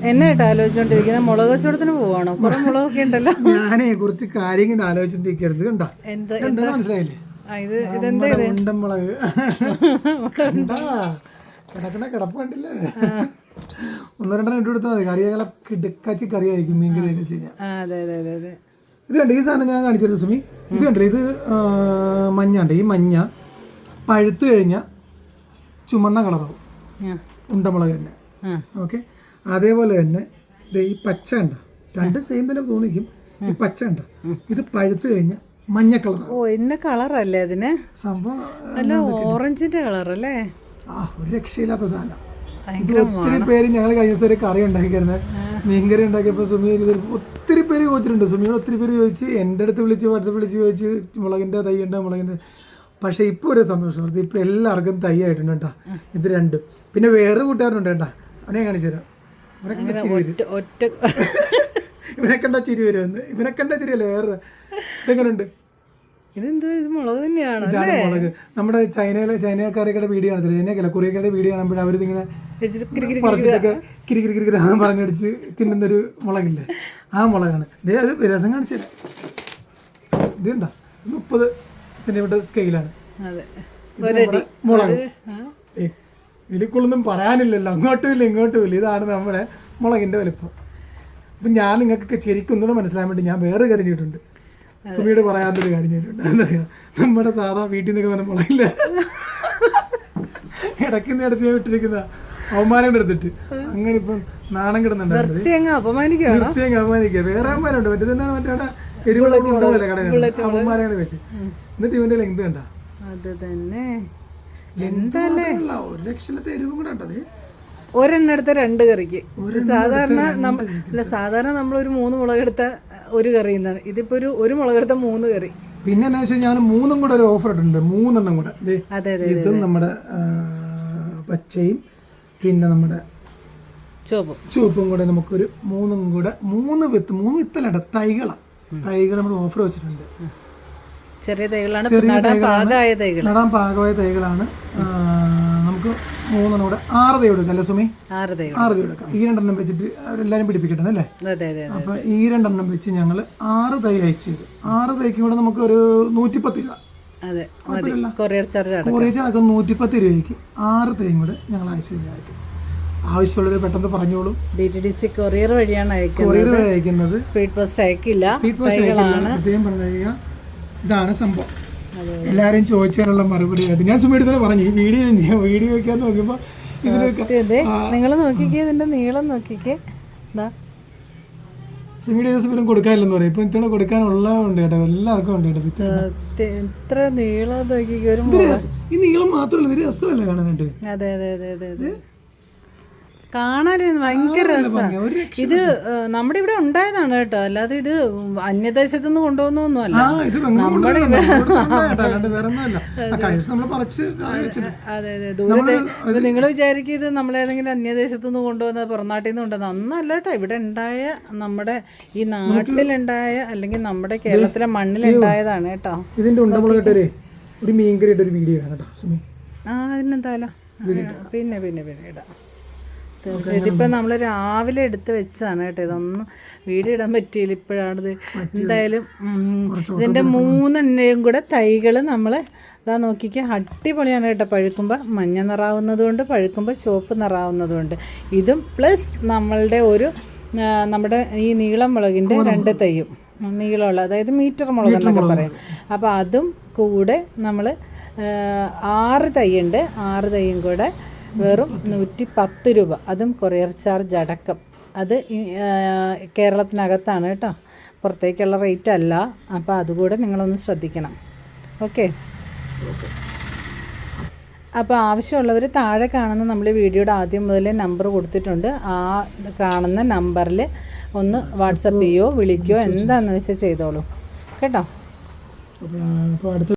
എന്നെ കേട്ടോ ആലോചിച്ചോണ്ടിരിക്കുന്നത് മുളക് കച്ചവടത്തിന് പോവാണോ? കുറെ മുളകൊക്കെ ഉണ്ടല്ലോ. ഞാനേ കുറച്ച് കാര്യങ്ങൾ ആലോചിച്ചോണ്ടിരിക്കരുത്. കണ്ടോ എന്താ മനസ്സിലായില്ലേ? ഉണ്ടമുളക് കിടക്കണ കിടപ്പ് കണ്ടില്ലേ? ഒന്നോ രണ്ടെണ്ണം ഇട്ട് കൊടുത്താൽ മതി. കറികളെ കിടക്കാച്ചി കറിയായിരിക്കും മീൻ കറിയൊക്കെ ചെയ്യാം. ഇത് കണ്ട് ഈ സാധനം ഞാൻ കാണിച്ചത് സുമി. ഇത് കണ്ടില്ല, ഇത് മഞ്ഞ. ഈ മഞ്ഞ പഴുത്ത് കഴിഞ്ഞാൽ ചുമന്ന കളറാവും, ഉണ്ടമുളക് തന്നെ. ഓക്കെ, അതേപോലെ തന്നെ ഈ പച്ച ഉണ്ട, രണ്ട് സെയിം തന്നെ തോന്നിക്കും. ഈ പച്ച ഉണ്ട, ഇത് പഴുത്ത് കഴിഞ്ഞാൽ മഞ്ഞ കളറാവും. ഓ, ഇന്ന കളറല്ലേ അതിന്? സംഭവം ഓറഞ്ചിന്റെ കളറല്ലേ? ഒരു രക്ഷയില്ലാത്ത സാധനം. ഇത് ഒത്തിരി പേര് ഞങ്ങൾ കഴിഞ്ഞ ദിവസം ഒരു കറി ഉണ്ടാക്കിയിരുന്നത്, മീൻകറി ഉണ്ടാക്കിയപ്പോൾ സുമി ഒത്തിരി പേര് ചോദിച്ചിട്ടുണ്ട്. സുമിയോട് ഒത്തിരി പേര് ചോദിച്ച്, എൻ്റെ അടുത്ത് വിളിച്ച് വാട്സപ്പ് വിളിച്ച് ചോദിച്ച് മുളകിൻ്റെ തൈ ഉണ്ടോ മുളകിൻ്റെ. പക്ഷേ ഇപ്പോൾ ഒരു സന്തോഷമാണ്, ഇപ്പോൾ എല്ലാവർക്കും തൈ ആയിട്ടുണ്ട് കേട്ടോ. ഇത് രണ്ടും. പിന്നെ വേറെ കൂട്ടുകാരുണ്ട് കേട്ടോ, അവനെ കാണിച്ചു തരാം. ഇവനെ കണ്ട ചിരി വരുമെന്ന്. ഇവനെ കണ്ട ചിരിയല്ലേ വേറെ. ഇതെങ്ങനെയുണ്ട്? മുളക് തന്നെയാണ്. ഇതാണ് മുളക്. നമ്മുടെ ചൈനക്കാരൊക്കെ വീഡിയോ കാണത്തില്ല, ചൈനക്കല്ല കൊറിയക്കാരുടെ വീഡിയോ കാണുമ്പോൾ അവരിതിങ്ങനെ പറിച്ചിട്ടൊക്കെ കിരികിരി പറഞ്ഞടിച്ച് തിന്നുന്നൊരു മുളകില്ലേ, ആ മുളകാണ്. ഇതേ അത് രസം കാണിച്ചു തരാം. ഇതുണ്ടോ 30 സെന്റിമീറ്റർ സ്കെയിലാണ് മുളക്. ഇതിലേക്കുള്ളൊന്നും പറയാനില്ലല്ലോ, അങ്ങോട്ടും ഇല്ല ഇങ്ങോട്ടും ഇല്ല. ഇതാണ് നമ്മുടെ മുളകിൻ്റെ വലുപ്പം. അപ്പം ഞാൻ നിങ്ങൾക്കൊക്കെ ശരിക്കും ഒന്നുകൂടെ മനസ്സിലാൻ വേണ്ടി ഞാൻ വേറെ കാര്യം ചെയ്തിട്ടുണ്ട്. സുമിയോട് പറയാത്തൊരു കാര്യം ചെയ്തിട്ടുണ്ട്. എന്താ പറയുക, നമ്മുടെ സാധാ വീട്ടിൽ നിന്നൊക്കെ വന്ന മുളകില്ല, ഇടയ്ക്കുന്ന അടുത്ത് ഞാൻ വിട്ടിരിക്കുന്ന അവമാനം എടുത്തിട്ട് അങ്ങനെ ഇപ്പം നാണം കിടന്നുണ്ടായിരുന്നു. നിർത്തിയങ്ങ് അപമാനിക്കുക. വേറെ അവന്മാരുണ്ട്, മറ്റേ തന്നെ മറ്റേ എരിവുള്ള കടയിലുണ്ട്, അവന്മാരാണ് വെച്ച്. എന്നിട്ട് ഇവന്റെ ലെങ്ത് കണ്ട, അത് തന്നെ ഒരു ലക്ഷത്തെ എരിവും കൂടെ ഉണ്ടത്. ഒരെണ്ണം എടുത്ത 2 കറിക്ക്. സാധാരണ നമ്മളൊരു 3 മുളകെടുത്ത ഒരു കറി എന്നാണ്, ഇതിപ്പോ ഒരു മുളകെടുത്ത 3 കറി. പിന്നെ എന്നാ വെച്ചാൽ ഞാൻ 3 കൂടെ ഒരു ഓഫർ ഇട്ടിട്ടുണ്ട്, 3 കൂടെ. ഇതും നമ്മുടെ പച്ചയും പിന്നെ നമ്മുടെ ചുവപ്പും കൂടെ നമുക്കൊരു 3 കൂടെ 3 വിത്തലട തൈകൾ നമ്മൾ ഓഫർ വെച്ചിട്ടുണ്ട്. ചെറിയ തൈകളാണ്, നടാൻ പാകമായ തൈകളാണ്. നമുക്ക് 3 കൂടെ 6 തൈ കൊടുക്കാം അല്ലേ സുമി? 6 തൈ കൊടുക്കാം. ഈ 2 വെച്ചിട്ട് അവരെല്ലാരും പിടിപ്പിക്കട്ടെ അല്ലേ? അപ്പൊ ഈ 2 വെച്ച് ഞങ്ങൾ 6 തൈ അയച്ചു തരും. 6 തൈക്കും കൂടെ നമുക്ക് ഒരു 110 രൂപ. കൊറിയർ ചാർജ് അടക്കം 110 രൂപയ്ക്ക് 6 തൈയും കൂടെ ഞങ്ങൾ അയച്ചു തരും. ആവശ്യമുള്ളവർ പെട്ടെന്ന് പറഞ്ഞോളൂ. DTDC കൊറിയർ വഴിയാണ് അയക്കുന്നത്. സ്പീഡ് പോസ്റ്റ് അയക്കില്ല. അദ്ദേഹം പറഞ്ഞു, ഇതാണ് സംഭവം. എല്ലാരും ചോദിച്ചതിനുള്ള മറുപടി ആയിട്ട് ഞാൻ സുമയുടെ തന്നെ പറഞ്ഞു, ഈ വീഡിയോ വെക്കാൻ നോക്കുമ്പോ നിങ്ങൾ നോക്കിക്കേ, ഇതിന്റെ നീളം നോക്കിക്കേ. സുമിയുടെ ദിവസം കൊടുക്കാനില്ലെന്ന് പറയും. ഇപ്പൊ ഇത്തവണ കൊടുക്കാനുള്ളതുണ്ട് കേട്ടോ, എല്ലാവർക്കും ഉണ്ട് കേട്ടോ. ഇത്ര നീളം നോക്കിക്കേ. ഈ നീളം മാത്രമല്ല, ഇത് രസമല്ലേ കാണാനായിട്ട്? അതെ കാണാൻ ഭയങ്കര രസമാണ്. ഇത് നമ്മുടെ ഇവിടെ ഉണ്ടായതാണ് കേട്ടോ, അല്ലാതെ ഇത് അന്യദേശത്തുനിന്ന് കൊണ്ടുപോകുന്നൊന്നും അല്ല. നമ്മുടെ അതെ ദൂരത്തെ നിങ്ങൾ വിചാരിക്കും ഇത് നമ്മളേതെങ്കിലും അന്യദേശത്തുനിന്ന് കൊണ്ടുപോകുന്ന പുറംനാട്ടിൽ നിന്ന് കൊണ്ടുവന്ന ഒന്നല്ല കേട്ടോ. ഇവിടെ ഉണ്ടായ, നമ്മുടെ ഈ നാട്ടിലുണ്ടായ അല്ലെങ്കിൽ നമ്മുടെ കേരളത്തിലെ മണ്ണിലുണ്ടായതാണ് കേട്ടോ. ഇതിന്റെ ഒരു മീൻകറിയുടെ ഒരു വീഡിയോ ആണ് കേട്ടോ സുമി. അതിനെന്തായാലും പിന്നെ ഇടാം. ഇതിപ്പോൾ നമ്മൾ രാവിലെ എടുത്ത് വെച്ചതാണ് കേട്ടോ, ഇതൊന്നും വീഡിയോ ഇടാൻ പറ്റിയില്ല, ഇപ്പോഴാണിത്. എന്തായാലും ഇതിൻ്റെ 3 കൂടെ തൈകൾ നമ്മൾ ഇതാ നോക്കിക്കുക, അടിപൊളിയാണ് കേട്ടോ. പഴുക്കുമ്പോൾ മഞ്ഞ നിറാവുന്നതുകൊണ്ട്, പഴുക്കുമ്പോൾ ചുവപ്പ് നിറാവുന്നതുകൊണ്ട്. ഇതും പ്ലസ് നമ്മുടെ ഈ നീളം മുളകിൻ്റെ 2 തൈയും നീളമുള്ള, അതായത് മീറ്റർ മുളക് എന്നൊക്കെ പറയും. അപ്പോൾ അതും കൂടെ നമ്മൾ 6 തൈയുണ്ട്. 6 തൈയും കൂടെ വെറും 110 രൂപ. അതും കൊറിയർ ചാർജ് അടക്കം. അത് കേരളത്തിനകത്താണ് കേട്ടോ, പുറത്തേക്കുള്ള റേറ്റ് അല്ല. അപ്പോൾ അതുകൂടെ നിങ്ങളൊന്ന് ശ്രദ്ധിക്കണം. ഓക്കെ, അപ്പോൾ ആവശ്യമുള്ളവർ താഴെ കാണുന്ന നമ്മൾ വീഡിയോയുടെ ആദ്യം മുതലേ നമ്പർ കൊടുത്തിട്ടുണ്ട്. ആ കാണുന്ന നമ്പറിൽ ഒന്ന് വാട്സപ്പ് ചെയ്യുകയോ വിളിക്കുകയോ എന്താണെന്ന് വെച്ചാൽ ചെയ്തോളൂ കേട്ടോ.